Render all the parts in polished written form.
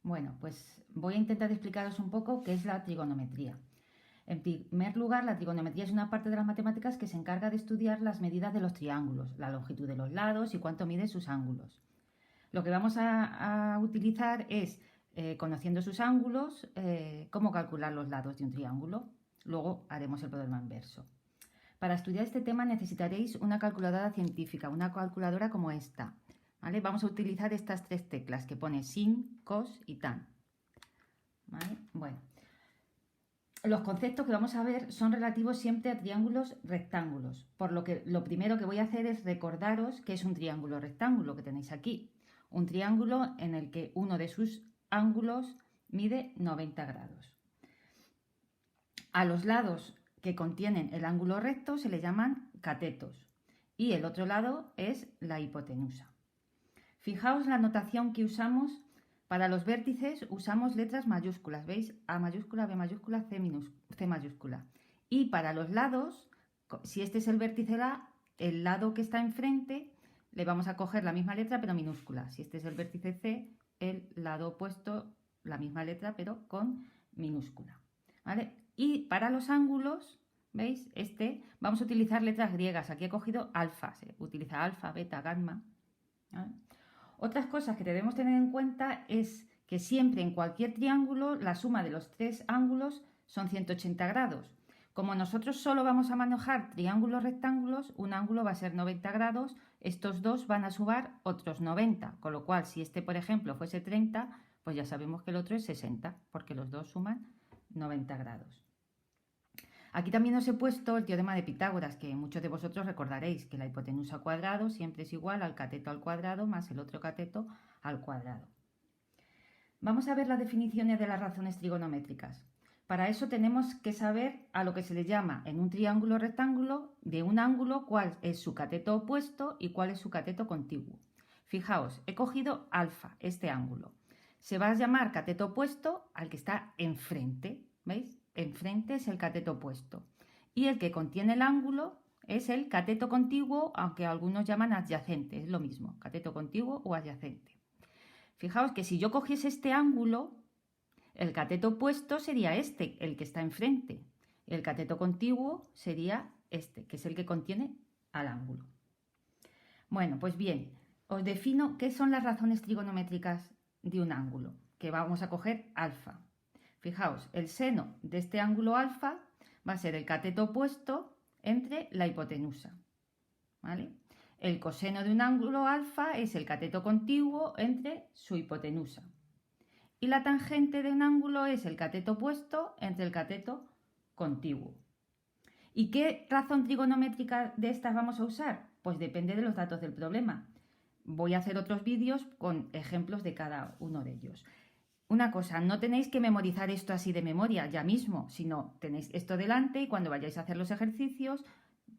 Bueno, pues voy a intentar explicaros un poco qué es la trigonometría. En primer lugar, la trigonometría es una parte de las matemáticas que se encarga de estudiar las medidas de los triángulos, la longitud de los lados y cuánto miden sus ángulos. Lo que vamos a utilizar es, conociendo sus ángulos, cómo calcular los lados de un triángulo. Luego haremos el problema inverso. Para estudiar este tema necesitaréis una calculadora científica, una calculadora como esta. ¿Vale? Vamos a utilizar estas tres teclas que pone sin, cos y tan. ¿Vale? Bueno, los conceptos que vamos a ver son relativos siempre a triángulos rectángulos, por lo que lo primero que voy a hacer es recordaros que es un triángulo rectángulo que tenéis aquí. Un triángulo en el que uno de sus ángulos mide 90 grados. A los lados que contienen el ángulo recto se le llaman catetos y el otro lado es la hipotenusa. Fijaos la notación que usamos. Para los vértices usamos letras mayúsculas, ¿veis? A mayúscula, B mayúscula, C mayúscula. Y para los lados, si este es el vértice A, el lado que está enfrente le vamos a coger la misma letra pero minúscula. Si este es el vértice C, el lado opuesto, la misma letra pero con minúscula. ¿Vale? Y para los ángulos, ¿veis? Vamos a utilizar letras griegas. Aquí he cogido alfa, se utiliza alfa, beta, gamma. ¿Vale? Otras cosas que debemos tener en cuenta es que siempre en cualquier triángulo la suma de los tres ángulos son 180 grados. Como nosotros solo vamos a manejar triángulos rectángulos, un ángulo va a ser 90 grados, estos dos van a sumar otros 90, con lo cual si este por ejemplo fuese 30, pues ya sabemos que el otro es 60, porque los dos suman 90 grados. Aquí también os he puesto el teorema de Pitágoras, que muchos de vosotros recordaréis que la hipotenusa al cuadrado siempre es igual al cateto al cuadrado más el otro cateto al cuadrado. Vamos a ver las definiciones de las razones trigonométricas. Para eso tenemos que saber a lo que se le llama en un triángulo rectángulo de un ángulo cuál es su cateto opuesto y cuál es su cateto contiguo. Fijaos, he cogido alfa, este ángulo. Se va a llamar cateto opuesto al que está enfrente, ¿veis? Enfrente es el cateto opuesto. Y el que contiene el ángulo es el cateto contiguo, aunque algunos llaman adyacente, es lo mismo, cateto contiguo o adyacente. Fijaos que si yo cogiese este ángulo, el cateto opuesto sería este, el que está enfrente. El cateto contiguo sería este, que es el que contiene al ángulo. Bueno, pues bien, os defino qué son las razones trigonométricas de un ángulo, que vamos a coger alfa. Fijaos, el seno de este ángulo alfa va a ser el cateto opuesto entre la hipotenusa. ¿Vale? El coseno de un ángulo alfa es el cateto contiguo entre su hipotenusa. Y la tangente de un ángulo es el cateto opuesto entre el cateto contiguo. ¿Y qué razón trigonométrica de estas vamos a usar? Pues depende de los datos del problema. Voy a hacer otros vídeos con ejemplos de cada uno de ellos. Una cosa, no tenéis que memorizar esto así de memoria ya mismo, sino tenéis esto delante y cuando vayáis a hacer los ejercicios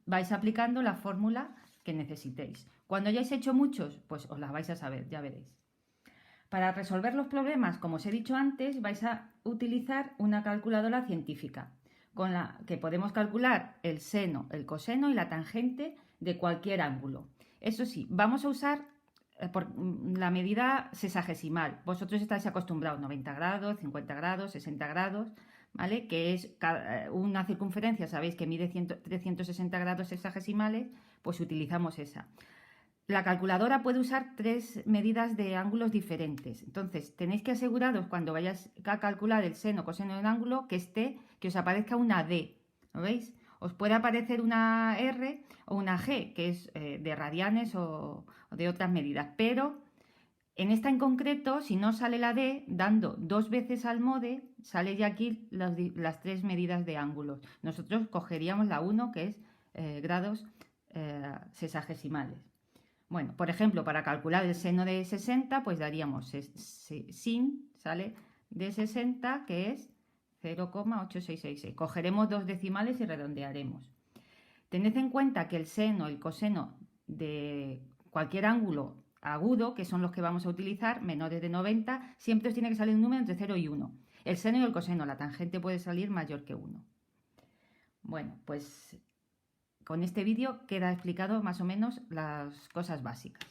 vais aplicando la fórmula que necesitéis. Cuando hayáis hecho muchos, pues os las vais a saber, ya veréis. Para resolver los problemas, como os he dicho antes, vais a utilizar una calculadora científica, con la que podemos calcular el seno, el coseno y la tangente de cualquier ángulo. Eso sí, vamos a usar por la medida sesagesimal. Vosotros estáis acostumbrados 90 grados, 50 grados, 60 grados, ¿vale? Que es una circunferencia, sabéis que mide 360 grados sexagesimales, pues utilizamos esa. La calculadora puede usar tres medidas de ángulos diferentes. Entonces, tenéis que aseguraros cuando vayáis a calcular el seno, coseno de un ángulo, que os aparezca una D, ¿lo veis? Os puede aparecer una R o una G, que es de radianes o de otras medidas, pero en esta en concreto, si no sale la D, dando dos veces al mode, sale ya aquí las tres medidas de ángulos. Nosotros cogeríamos la 1, que es grados sexagesimales. Bueno, por ejemplo, para calcular el seno de 60, pues daríamos sin, sale de 60, que es 0,8666. Cogeremos dos decimales y redondearemos. Tened en cuenta que el seno, el coseno de cualquier ángulo agudo, que son los que vamos a utilizar, menores de 90, siempre os tiene que salir un número entre 0 y 1. El seno y el coseno, la tangente puede salir mayor que 1. Bueno, pues con este vídeo queda explicado más o menos las cosas básicas.